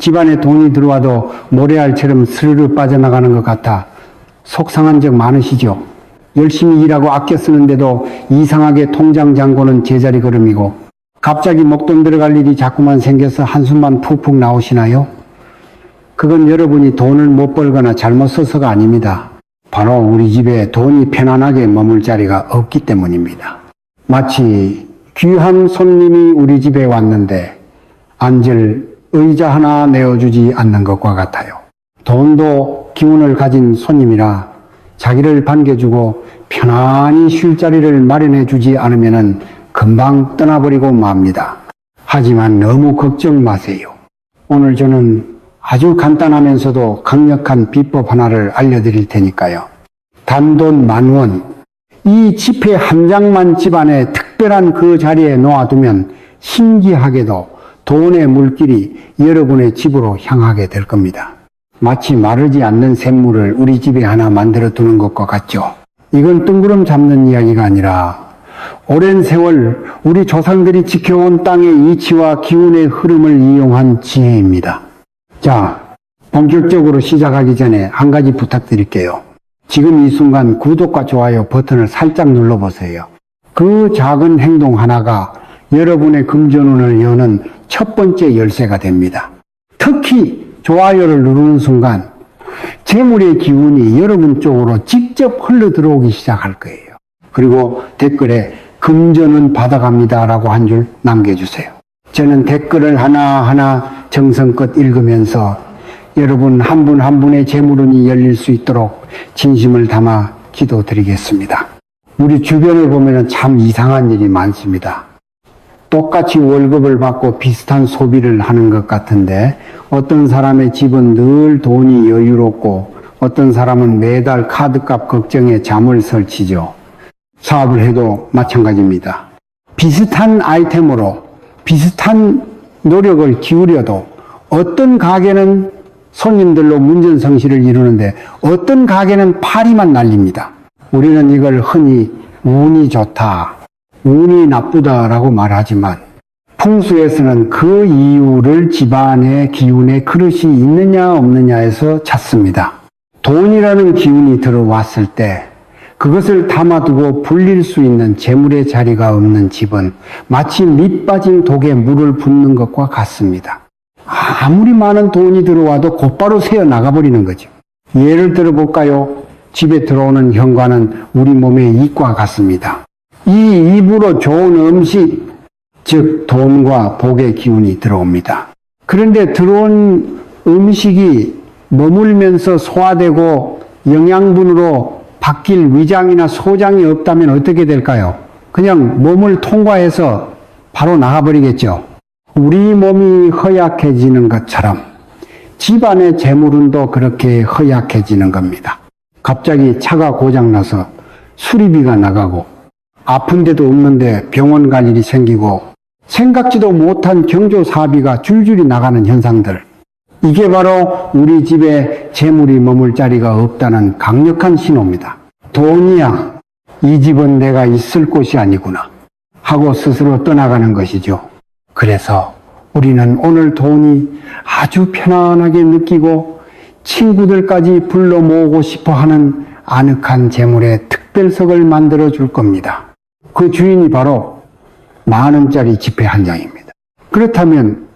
집안에 돈이 들어와도 모래알처럼 스르르 빠져나가는 것 같아 속상한 적 많으시죠? 열심히 일하고 아껴 쓰는데도 이상하게 통장 잔고는 제자리 걸음이고 갑자기 목돈 들어갈 일이 자꾸만 생겨서 한숨만 푹푹 나오시나요? 그건 여러분이 돈을 못 벌거나 잘못 써서가 아닙니다. 바로 우리 집에 돈이 편안하게 머물 자리가 없기 때문입니다. 마치 귀한 손님이 우리 집에 왔는데 앉을 의자 하나 내어주지 않는 것과 같아요. 돈도 기운을 가진 손님이라 자기를 반겨주고 편안히 쉴 자리를 마련해 주지 않으면 금방 떠나버리고 맙니다. 하지만 너무 걱정 마세요. 오늘 저는 아주 간단하면서도 강력한 비법 하나를 알려드릴 테니까요. 단돈 10,000원, 이 지폐 한 장만 집안에 특별한 그 자리에 놓아두면 신기하게도 돈의 물길이 여러분의 집으로 향하게 될 겁니다. 마치 마르지 않는 샘물을 우리 집에 하나 만들어 두는 것과 같죠. 이건 뜬구름 잡는 이야기가 아니라 오랜 세월 우리 조상들이 지켜온 땅의 이치와 기운의 흐름을 이용한 지혜입니다. 자, 본격적으로 시작하기 전에 한 가지 부탁드릴게요. 지금 이 순간 구독과 좋아요 버튼을 살짝 눌러보세요. 그 작은 행동 하나가 여러분의 금전운을 여는 첫 번째 열쇠가 됩니다. 특히 좋아요를 누르는 순간 재물의 기운이 여러분 쪽으로 직접 흘러 들어오기 시작할 거예요. 그리고 댓글에 금전은 받아갑니다 라고 한 줄 남겨주세요. 저는 댓글을 하나하나 정성껏 읽으면서 여러분 한 분 한 분의 재물운이 열릴 수 있도록 진심을 담아 기도드리겠습니다. 우리 주변을 보면 참 이상한 일이 많습니다. 똑같이 월급을 받고 비슷한 소비를 하는 것 같은데 어떤 사람의 집은 늘 돈이 여유롭고 어떤 사람은 매달 카드값 걱정에 잠을 설치죠. 사업을 해도 마찬가지입니다. 비슷한 아이템으로 비슷한 노력을 기울여도 어떤 가게는 손님들로 문전성시를 이루는데 어떤 가게는 파리만 날립니다. 우리는 이걸 흔히 운이 좋다, 운이 나쁘다라고 말하지만 풍수에서는 그 이유를 집안의 기운의 그릇이 있느냐 없느냐에서 찾습니다. 돈이라는 기운이 들어왔을 때 그것을 담아두고 불릴 수 있는 재물의 자리가 없는 집은 마치 밑 빠진 독에 물을 붓는 것과 같습니다. 아무리 많은 돈이 들어와도 곧바로 새어 나가버리는 거죠. 예를 들어 볼까요? 집에 들어오는 현관은 우리 몸의 입과 같습니다. 이 입으로 좋은 음식, 즉 돈과 복의 기운이 들어옵니다. 그런데 들어온 음식이 머물면서 소화되고 영양분으로 바뀔 위장이나 소장이 없다면 어떻게 될까요? 그냥 몸을 통과해서 바로 나가버리겠죠. 우리 몸이 허약해지는 것처럼 집안의 재물운도 그렇게 허약해지는 겁니다. 갑자기 차가 고장나서 수리비가 나가고 아픈데도 없는데 병원 갈 일이 생기고 생각지도 못한 경조사비가 줄줄이 나가는 현상들, 이게 바로 우리 집에 재물이 머물 자리가 없다는 강력한 신호입니다. 돈이야, 이 집은 내가 있을 곳이 아니구나 하고 스스로 떠나가는 것이죠. 그래서 우리는 오늘 돈이 아주 편안하게 느끼고 친구들까지 불러 모으고 싶어 하는 아늑한 재물의 특별석을 만들어 줄 겁니다. 그 주인이 바로 10,000원짜리 지폐 한 장입니다. 그렇다면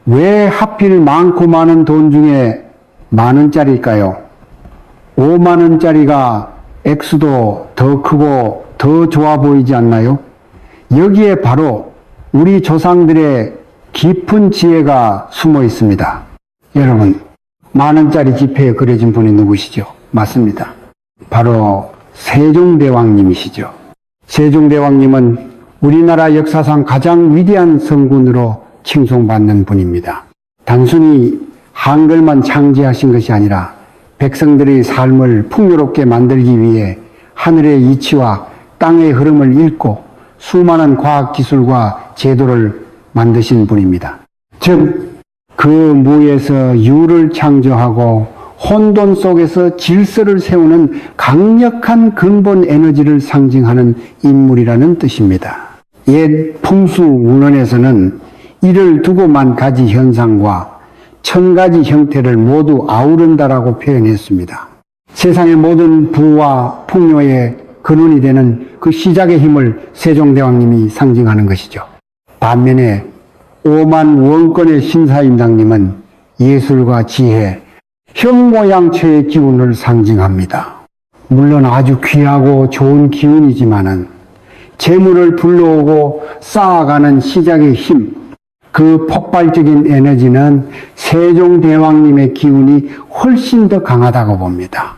왜 하필 많고 많은 돈 중에 10,000원짜리일까요? 50,000원짜리가 액수도 더 크고 더 좋아 보이지 않나요? 여기에 바로 우리 조상들의 깊은 지혜가 숨어 있습니다. 여러분, 10,000원짜리 지폐에 그려진 분이 누구시죠? 맞습니다. 바로 세종대왕님이시죠. 세종대왕님은 우리나라 역사상 가장 위대한 성군으로 칭송받는 분입니다. 단순히 한글만 창제하신 것이 아니라 백성들의 삶을 풍요롭게 만들기 위해 하늘의 이치와 땅의 흐름을 읽고 수많은 과학기술과 제도를 만드신 분입니다. 즉, 그 무에서 유를 창조하고 혼돈 속에서 질서를 세우는 강력한 근본 에너지를 상징하는 인물이라는 뜻입니다. 옛 풍수 운원에서는 이를 두고만 가지 현상과 1000가지 형태를 모두 아우른다라고 표현했습니다. 세상의 모든 부와 풍요의 근원이 되는 그 시작의 힘을 세종대왕님이 상징하는 것이죠. 반면에 5만 원권의 신사임당님은 예술과 지혜, 현모양처의 기운을 상징합니다. 물론 아주 귀하고 좋은 기운이지만은 재물을 불러오고 쌓아가는 시작의 힘, 그 폭발적인 에너지는 세종대왕님의 기운이 훨씬 더 강하다고 봅니다.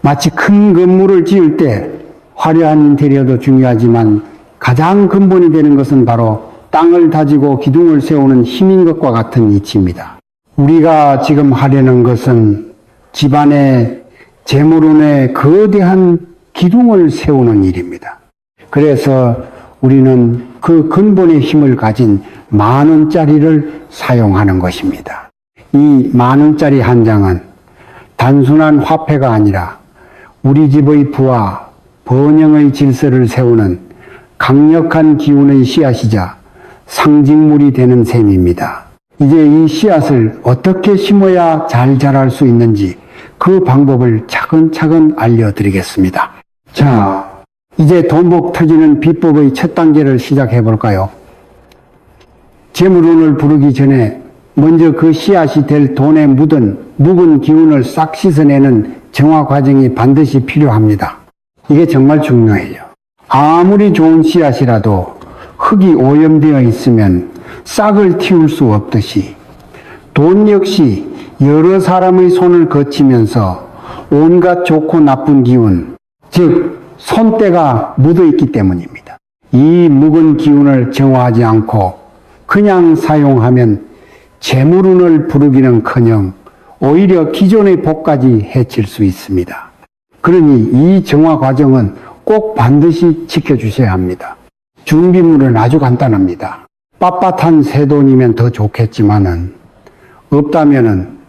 마치 큰 건물을 지을 때 화려한 인테리어도 중요하지만 가장 근본이 되는 것은 바로 땅을 다지고 기둥을 세우는 힘인 것과 같은 이치입니다. 우리가 지금 하려는 것은 집안의 재물운에 거대한 기둥을 세우는 일입니다. 그래서 우리는 그 근본의 힘을 가진 10,000원짜리를 사용하는 것입니다. 이 10,000원짜리 한 장은 단순한 화폐가 아니라 우리 집의 부와 번영의 질서를 세우는 강력한 기운의 씨앗이자 상징물이 되는 셈입니다. 이제 이 씨앗을 어떻게 심어야 잘 자랄 수 있는지 그 방법을 차근차근 알려드리겠습니다. 자, 이제 돈복 터지는 비법의 첫 단계를 시작해 볼까요? 재물운을 부르기 전에 먼저 그 씨앗이 될 돈에 묵은 기운을 싹 씻어내는 정화 과정이 반드시 필요합니다. 이게 정말 중요해요. 아무리 좋은 씨앗이라도 흙이 오염되어 있으면 싹을 틔울 수 없듯이 돈 역시 여러 사람의 손을 거치면서 온갖 좋고 나쁜 기운, 즉 손때가 묻어 있기 때문입니다. 이 묵은 기운을 정화하지 않고 그냥 사용하면 재물운을 부르기는커녕 오히려 기존의 복까지 해칠 수 있습니다. 그러니 이 정화 과정은 꼭 반드시 지켜주셔야 합니다. 준비물은 아주 간단합니다. 빳빳한 새돈이면 더 좋겠지만은 없다면은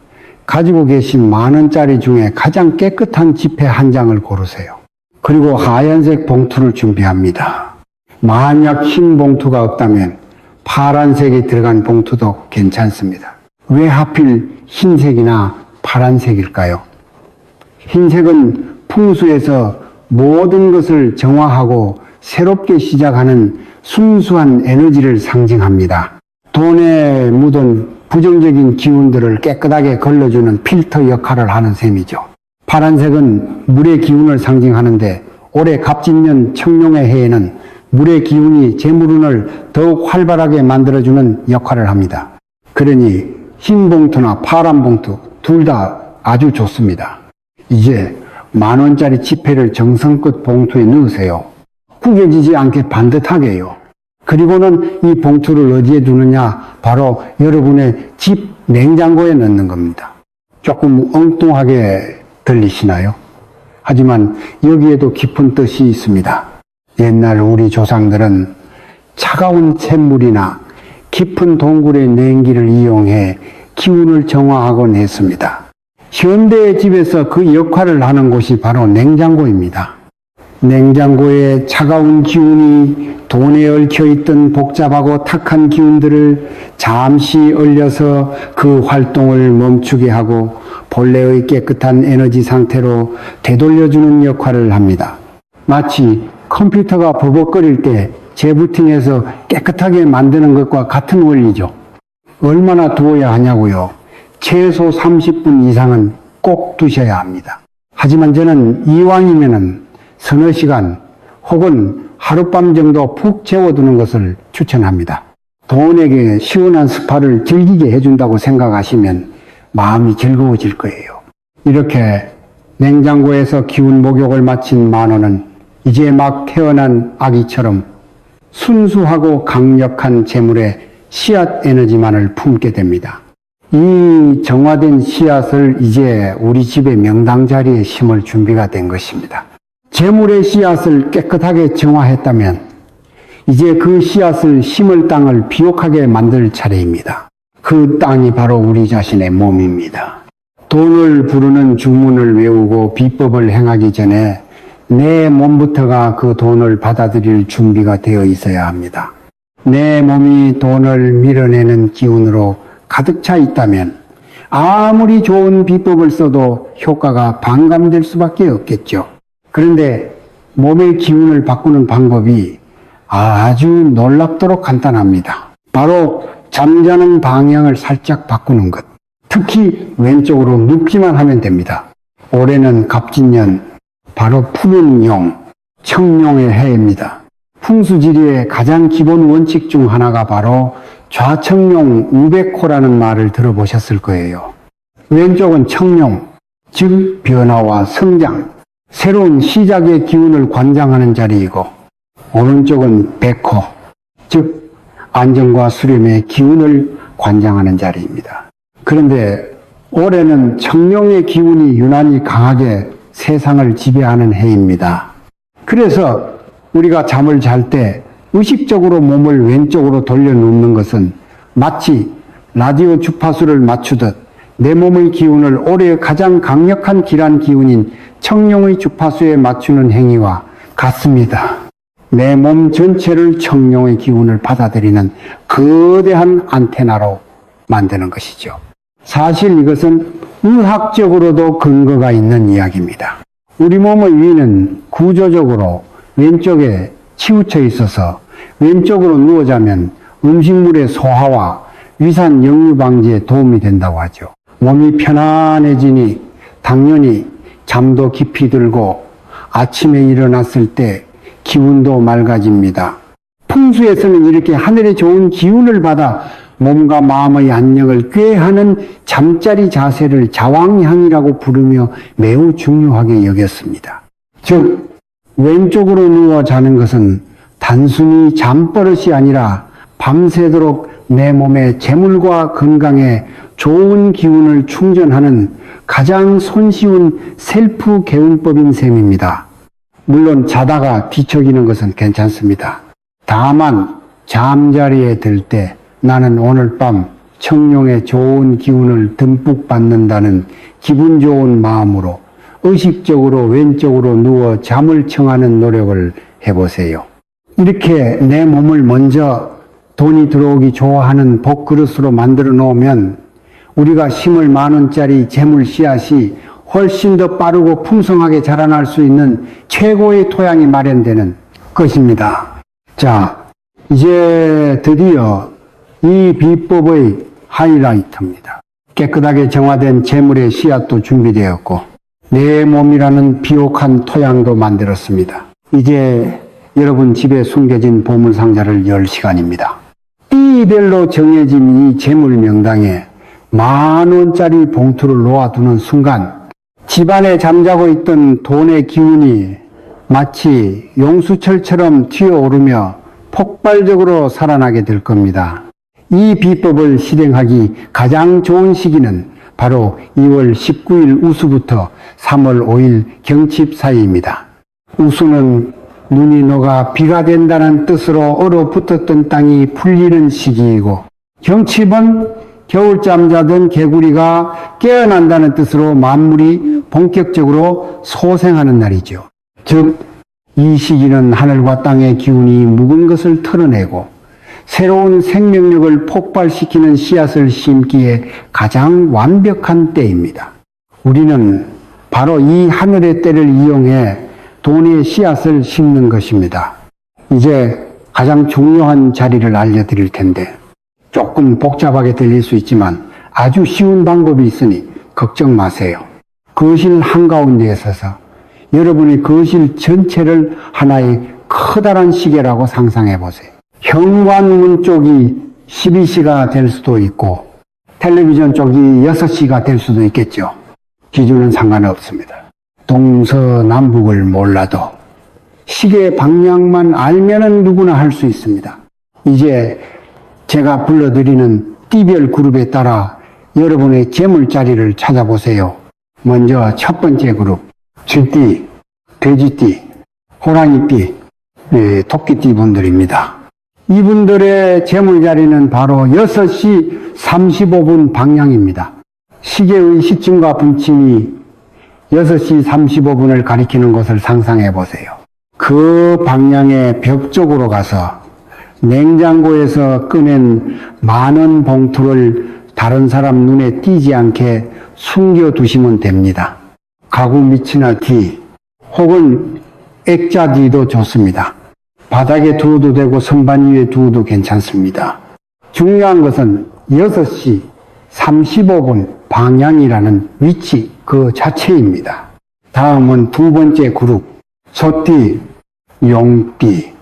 가지고 계신 10,000원짜리 중에 가장 깨끗한 지폐 한 장을 고르세요. 그리고 하얀색 봉투를 준비합니다. 만약 흰 봉투가 없다면 파란색이 들어간 봉투도 괜찮습니다. 왜 하필 흰색이나 파란색일까요? 흰색은 풍수에서 모든 것을 정화하고 새롭게 시작하는 순수한 에너지를 상징합니다. 돈에 묻은 부정적인 기운들을 깨끗하게 걸러주는 필터 역할을 하는 셈이죠. 파란색은 물의 기운을 상징하는데 올해 갑진년 청룡의 해에는 물의 기운이 재물운을 더욱 활발하게 만들어주는 역할을 합니다. 그러니 흰 봉투나 파란 봉투 둘 다 아주 좋습니다. 이제 10,000원짜리 지폐를 정성껏 봉투에 넣으세요. 구겨지지 않게 반듯하게요. 그리고는 이 봉투를 어디에 두느냐? 바로 여러분의 집 냉장고에 넣는 겁니다. 조금 엉뚱하게 들리시나요? 하지만 여기에도 깊은 뜻이 있습니다. 옛날 우리 조상들은 차가운 샘물이나 깊은 동굴의 냉기를 이용해 기운을 정화하곤 했습니다. 현대의 집에서 그 역할을 하는 곳이 바로 냉장고입니다. 냉장고에 차가운 기운이 돈에 얽혀있던 복잡하고 탁한 기운들을 잠시 얼려서 그 활동을 멈추게 하고 본래의 깨끗한 에너지 상태로 되돌려주는 역할을 합니다. 마치 컴퓨터가 버벅거릴 때 재부팅해서 깨끗하게 만드는 것과 같은 원리죠. 얼마나 두어야 하냐고요? 최소 30분 이상은 꼭 두셔야 합니다. 하지만 저는 이왕이면은 서너 시간 혹은 하룻밤 정도 푹 재워두는 것을 추천합니다. 돈에게 시원한 스파를 즐기게 해준다고 생각하시면 마음이 즐거워질 거예요. 이렇게 냉장고에서 기운 목욕을 마친 10,000원은 이제 막 태어난 아기처럼 순수하고 강력한 재물의 씨앗 에너지만을 품게 됩니다. 이 정화된 씨앗을 이제 우리 집의 명당 자리에 심을 준비가 된 것입니다. 재물의 씨앗을 깨끗하게 정화했다면 이제 그 씨앗을 심을 땅을 비옥하게 만들 차례입니다. 그 땅이 바로 우리 자신의 몸입니다. 돈을 부르는 주문을 외우고 비법을 행하기 전에 내 몸부터가 그 돈을 받아들일 준비가 되어 있어야 합니다. 내 몸이 돈을 밀어내는 기운으로 가득 차 있다면 아무리 좋은 비법을 써도 효과가 반감될 수밖에 없겠죠. 그런데 몸의 기운을 바꾸는 방법이 아주 놀랍도록 간단합니다. 바로 잠자는 방향을 살짝 바꾸는 것. 특히 왼쪽으로 눕기만 하면 됩니다. 올해는 갑진년, 바로 푸른 용, 청룡의 해입니다. 풍수지리의 가장 기본 원칙 중 하나가 바로 좌청룡 우백호라는 말을 들어보셨을 거예요. 왼쪽은 청룡, 즉 변화와 성장, 새로운 시작의 기운을 관장하는 자리이고, 오른쪽은 백호, 즉 안정과 수렴의 기운을 관장하는 자리입니다. 그런데 올해는 청룡의 기운이 유난히 강하게 세상을 지배하는 해입니다. 그래서 우리가 잠을 잘 때 의식적으로 몸을 왼쪽으로 돌려 눕는 것은 마치 라디오 주파수를 맞추듯 내 몸의 기운을 올해의 가장 강력한 기란 기운인 청룡의 주파수에 맞추는 행위와 같습니다. 내 몸 전체를 청룡의 기운을 받아들이는 거대한 안테나로 만드는 것이죠. 사실 이것은 의학적으로도 근거가 있는 이야기입니다. 우리 몸의 위는 구조적으로 왼쪽에 치우쳐 있어서 왼쪽으로 누워 자면 음식물의 소화와 위산 역류 방지에 도움이 된다고 하죠. 몸이 편안해지니 당연히 잠도 깊이 들고 아침에 일어났을 때 기운도 맑아집니다. 풍수에서는 이렇게 하늘의 좋은 기운을 받아 몸과 마음의 안녕을 꾀하는 잠자리 자세를 자왕향이라고 부르며 매우 중요하게 여겼습니다. 즉 왼쪽으로 누워 자는 것은 단순히 잠버릇이 아니라 밤새도록 내 몸의 재물과 건강에 좋은 기운을 충전하는 가장 손쉬운 셀프 개운법인 셈입니다. 물론 자다가 뒤척이는 것은 괜찮습니다. 다만 잠자리에 들 때 나는 오늘 밤 청룡의 좋은 기운을 듬뿍 받는다는 기분 좋은 마음으로 의식적으로 왼쪽으로 누워 잠을 청하는 노력을 해보세요. 이렇게 내 몸을 먼저 돈이 들어오기 좋아하는 복그릇으로 만들어 놓으면 우리가 심을 10,000원짜리 재물 씨앗이 훨씬 더 빠르고 풍성하게 자라날 수 있는 최고의 토양이 마련되는 것입니다. 자, 이제 드디어 이 비법의 하이라이트입니다. 깨끗하게 정화된 재물의 씨앗도 준비되었고 내 몸이라는 비옥한 토양도 만들었습니다. 이제 여러분 집에 숨겨진 보물상자를 열 시간입니다. 띠별로 정해진 이 재물 명당에 10,000원짜리 봉투를 놓아두는 순간 집안에 잠자고 있던 돈의 기운이 마치 용수철처럼 튀어오르며 폭발적으로 살아나게 될 겁니다. 이 비법을 실행하기 가장 좋은 시기는 바로 2월 19일 우수부터 3월 5일 경칩 사이입니다. 우수는 눈이 녹아 비가 된다는 뜻으로 얼어붙었던 땅이 풀리는 시기이고, 경칩은 겨울잠 자던 개구리가 깨어난다는 뜻으로 만물이 본격적으로 소생하는 날이죠. 즉, 이 시기는 하늘과 땅의 기운이 묵은 것을 털어내고 새로운 생명력을 폭발시키는 씨앗을 심기에 가장 완벽한 때입니다. 우리는 바로 이 하늘의 때를 이용해 돈의 씨앗을 심는 것입니다. 이제 가장 중요한 자리를 알려드릴 텐데 조금 복잡하게 들릴 수 있지만 아주 쉬운 방법이 있으니 걱정 마세요. 거실 한가운데에 서서 여러분의 거실 전체를 하나의 커다란 시계라고 상상해 보세요. 현관문 쪽이 12시가 될 수도 있고 텔레비전 쪽이 6시가 될 수도 있겠죠. 기준은 상관없습니다. 동서남북을 몰라도 시계 방향만 알면은 누구나 할 수 있습니다. 이제 제가 불러드리는 띠별 그룹에 따라 여러분의 재물자리를 찾아보세요. 먼저 첫 번째 그룹, 쥐띠, 돼지띠, 호랑이띠, 토끼띠 분들입니다. 이분들의 재물자리는 바로 6시 35분 방향입니다. 시계의 시침과 분침이 6시 35분을 가리키는 것을 상상해 보세요. 그 방향의 벽 쪽으로 가서 냉장고에서 꺼낸 10,000원 봉투를 다른 사람 눈에 띄지 않게 숨겨두시면 됩니다. 가구 밑이나 뒤 혹은 액자 뒤도 좋습니다. 바닥에 두어도 되고 선반 위에 두어도 괜찮습니다. 중요한 것은 6시 35분 방향이라는 위치 그 자체입니다. 다음은 두 번째 그룹, 소띠, 용띠,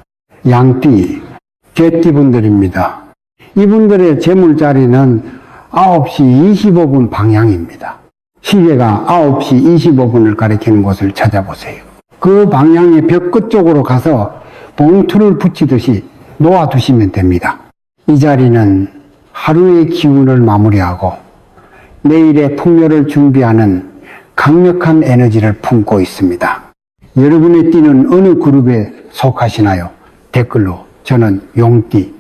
양띠, 개띠분들입니다. 이분들의 재물자리는 9시 25분 방향입니다. 시계가 9시 25분을 가리키는 곳을 찾아보세요. 그 방향의 벽 끝쪽으로 가서 봉투를 붙이듯이 놓아두시면 됩니다. 이 자리는 하루의 기운을 마무리하고 내일의 풍요를 준비하는 강력한 에너지를 품고 있습니다. 여러분의 띠는 어느 그룹에 속하시나요? 댓글로 저는 용띠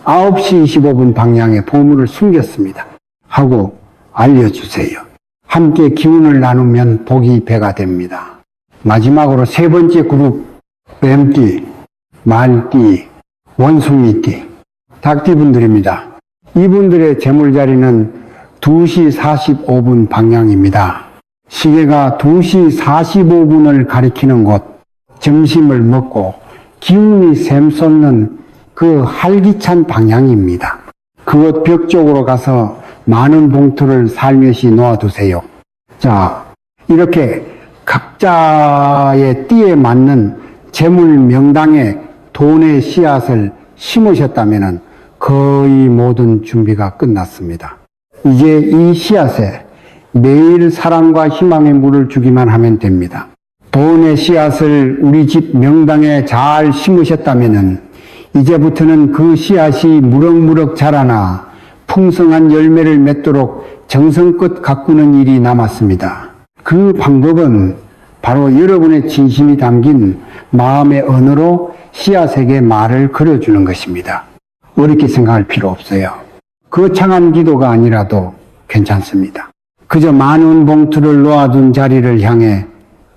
9시 25분 방향에 보물을 숨겼습니다 하고 알려주세요. 함께 기운을 나누면 복이 배가 됩니다. 마지막으로 세 번째 그룹 뱀띠, 말띠, 원숭이띠, 닭띠분들입니다. 이분들의 재물자리는 2시 45분 방향입니다. 시계가 2시 45분을 가리키는 곳, 점심을 먹고 기운이 샘솟는 그 활기찬 방향입니다. 그곳 벽 쪽으로 가서 많은 봉투를 살며시 놓아두세요. 자, 이렇게 각자의 띠에 맞는 재물 명당에 돈의 씨앗을 심으셨다면 거의 모든 준비가 끝났습니다. 이제 이 씨앗에 매일 사랑과 희망의 물을 주기만 하면 됩니다. 돈의 씨앗을 우리 집 명당에 잘 심으셨다면 이제부터는 그 씨앗이 무럭무럭 자라나 풍성한 열매를 맺도록 정성껏 가꾸는 일이 남았습니다. 그 방법은 바로 여러분의 진심이 담긴 마음의 언어로 씨앗에게 말을 걸어주는 것입니다. 어렵게 생각할 필요 없어요. 거창한 기도가 아니라도 괜찮습니다. 그저 많은 봉투를 놓아둔 자리를 향해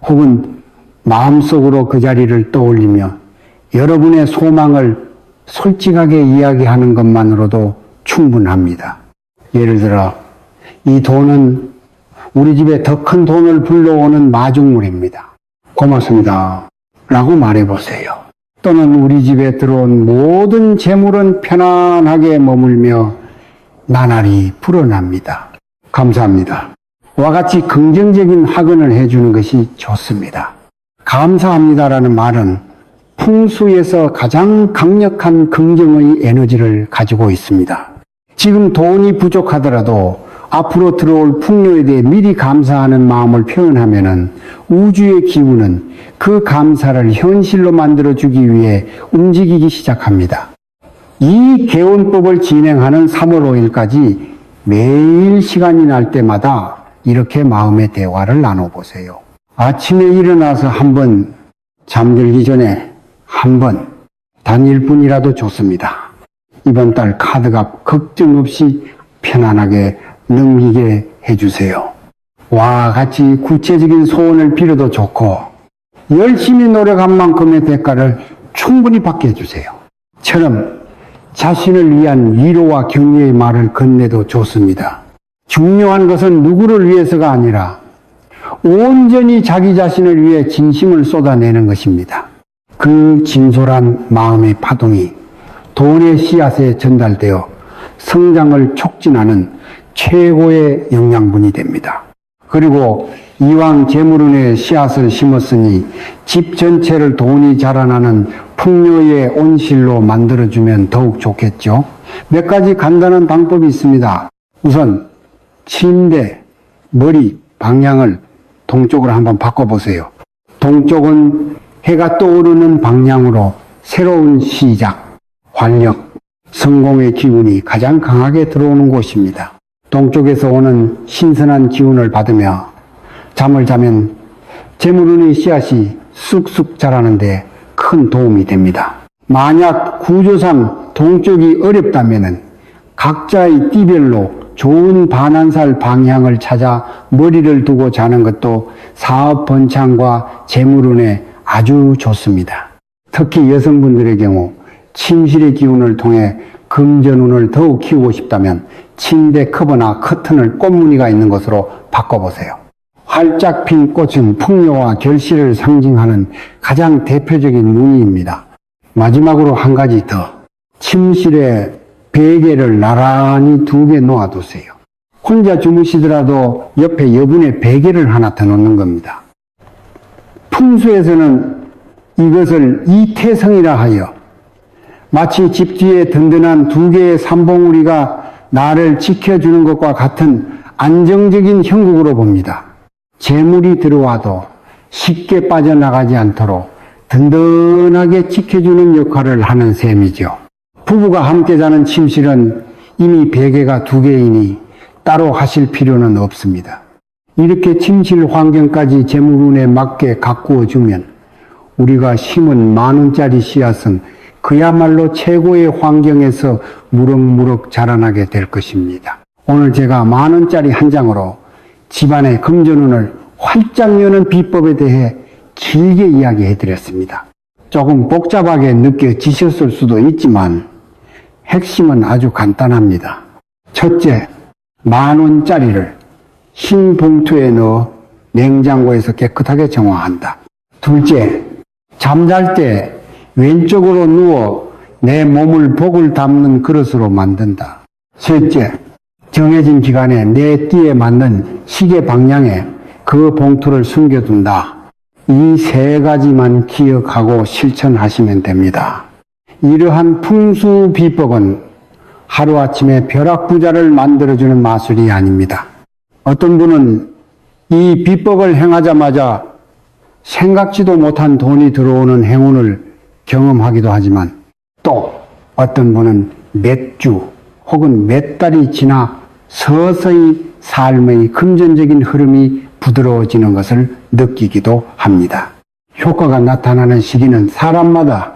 혹은 마음속으로 그 자리를 떠올리며 여러분의 소망을 솔직하게 이야기하는 것만으로도 충분합니다. 예를 들어 이 돈은 우리 집에 더 큰 돈을 불러오는 마중물입니다. 고맙습니다 라고 말해보세요. 또는 우리 집에 들어온 모든 재물은 편안하게 머물며 나날이 불어납니다. 감사합니다. 와 같이 긍정적인 확언을 해주는 것이 좋습니다. 감사합니다라는 말은 풍수에서 가장 강력한 긍정의 에너지를 가지고 있습니다. 지금 돈이 부족하더라도 앞으로 들어올 풍요에 대해 미리 감사하는 마음을 표현하면은 우주의 기운은 그 감사를 현실로 만들어주기 위해 움직이기 시작합니다. 이 개운법을 진행하는 3월 5일까지 매일 시간이 날 때마다 이렇게 마음의 대화를 나눠보세요. 아침에 일어나서 한번, 잠들기 전에 한번, 단 1분이라도 좋습니다. 이번 달 카드값 걱정 없이 편안하게 넘기게 해주세요. 와 같이 구체적인 소원을 빌어도 좋고 열심히 노력한 만큼의 대가를 충분히 받게 해주세요. 처럼 자신을 위한 위로와 격려의 말을 건네도 좋습니다. 중요한 것은 누구를 위해서가 아니라 온전히 자기 자신을 위해 진심을 쏟아내는 것입니다. 그 진솔한 마음의 파동이 돈의 씨앗에 전달되어 성장을 촉진하는 최고의 영양분이 됩니다. 그리고 이왕 재물운에 씨앗을 심었으니 집 전체를 돈이 자라나는 풍요의 온실로 만들어주면 더욱 좋겠죠. 몇 가지 간단한 방법이 있습니다. 우선 침대, 머리 방향을 동쪽으로 한번 바꿔보세요. 동쪽은 해가 떠오르는 방향으로 새로운 시작, 활력, 성공의 기운이 가장 강하게 들어오는 곳입니다. 동쪽에서 오는 신선한 기운을 받으며 잠을 자면 재물운의 씨앗이 쑥쑥 자라는데 큰 도움이 됩니다. 만약 구조상 동쪽이 어렵다면 각자의 띠별로 좋은 반환살 방향을 찾아 머리를 두고 자는 것도 사업 번창과 재물운에 아주 좋습니다. 특히 여성분들의 경우 침실의 기운을 통해 금전운을 더욱 키우고 싶다면 침대 커버나 커튼을 꽃무늬가 있는 것으로 바꿔보세요. 활짝 핀 꽃은 풍요와 결실을 상징하는 가장 대표적인 무늬입니다. 마지막으로 한 가지 더. 침실에 베개를 나란히 2개 놓아두세요. 혼자 주무시더라도 옆에 여분의 베개를 하나 더 놓는 겁니다. 풍수에서는 이것을 이태성이라 하여 마치 집 뒤에 든든한 2개의 삼봉우리가 나를 지켜주는 것과 같은 안정적인 형국으로 봅니다. 재물이 들어와도 쉽게 빠져나가지 않도록 든든하게 지켜주는 역할을 하는 셈이죠. 부부가 함께 자는 침실은 이미 베개가 2개이니 따로 하실 필요는 없습니다. 이렇게 침실 환경까지 재물운에 맞게 가꾸어 주면 우리가 심은 10,000원짜리 씨앗은 그야말로 최고의 환경에서 무럭무럭 자라나게 될 것입니다. 오늘 제가 10,000원짜리 한 장으로 집안의 금전운을 활짝 여는 비법에 대해 길게 이야기해 드렸습니다. 조금 복잡하게 느껴지셨을 수도 있지만 핵심은 아주 간단합니다. 첫째, 10,000원짜리를 흰 봉투에 넣어 냉장고에서 깨끗하게 정화한다. 둘째, 잠잘 때 왼쪽으로 누워 내 몸을 복을 담는 그릇으로 만든다. 셋째, 정해진 기간에 내 띠에 맞는 시계 방향에 그 봉투를 숨겨둔다. 이 3가지만 기억하고 실천하시면 됩니다. 이러한 풍수 비법은 하루아침에 벼락부자를 만들어주는 마술이 아닙니다. 어떤 분은 이 비법을 행하자마자 생각지도 못한 돈이 들어오는 행운을 경험하기도 하지만 또 어떤 분은 몇 주 혹은 몇 달이 지나 서서히 삶의 금전적인 흐름이 부드러워지는 것을 느끼기도 합니다. 효과가 나타나는 시기는 사람마다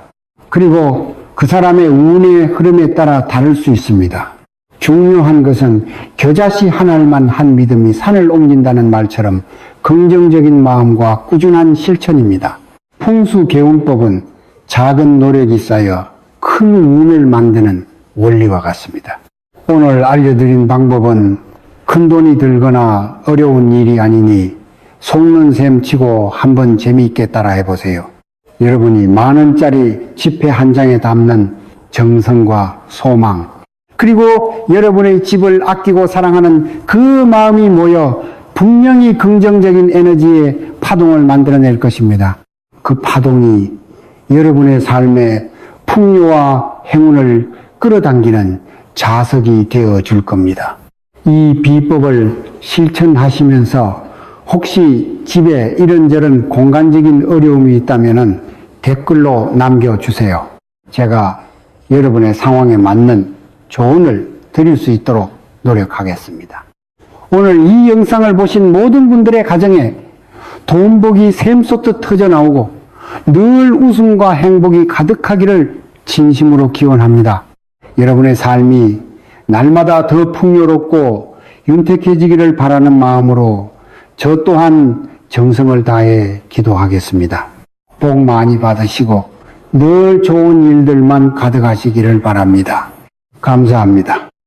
그리고 그 사람의 운의 흐름에 따라 다를 수 있습니다. 중요한 것은 겨자씨 한 알만 한 믿음이 산을 옮긴다는 말처럼 긍정적인 마음과 꾸준한 실천입니다. 풍수개운법은 작은 노력이 쌓여 큰 운을 만드는 원리와 같습니다. 오늘 알려드린 방법은 큰돈이 들거나 어려운 일이 아니니 속는 셈 치고 한번 재미있게 따라해보세요. 여러분이 10,000원짜리 지폐 한 장에 담는 정성과 소망, 그리고 여러분의 집을 아끼고 사랑하는 그 마음이 모여 분명히 긍정적인 에너지의 파동을 만들어낼 것입니다. 그 파동이 여러분의 삶에 풍요와 행운을 끌어당기는 자석이 되어줄 겁니다. 이 비법을 실천하시면서 혹시 집에 이런저런 공간적인 어려움이 있다면 댓글로 남겨주세요. 제가 여러분의 상황에 맞는 조언을 드릴 수 있도록 노력하겠습니다. 오늘 이 영상을 보신 모든 분들의 가정에 돈복이 샘솟듯 터져나오고 늘 웃음과 행복이 가득하기를 진심으로 기원합니다. 여러분의 삶이 날마다 더 풍요롭고 윤택해지기를 바라는 마음으로 저 또한 정성을 다해 기도하겠습니다. 복 많이 받으시고 늘 좋은 일들만 가득하시기를 바랍니다. 감사합니다.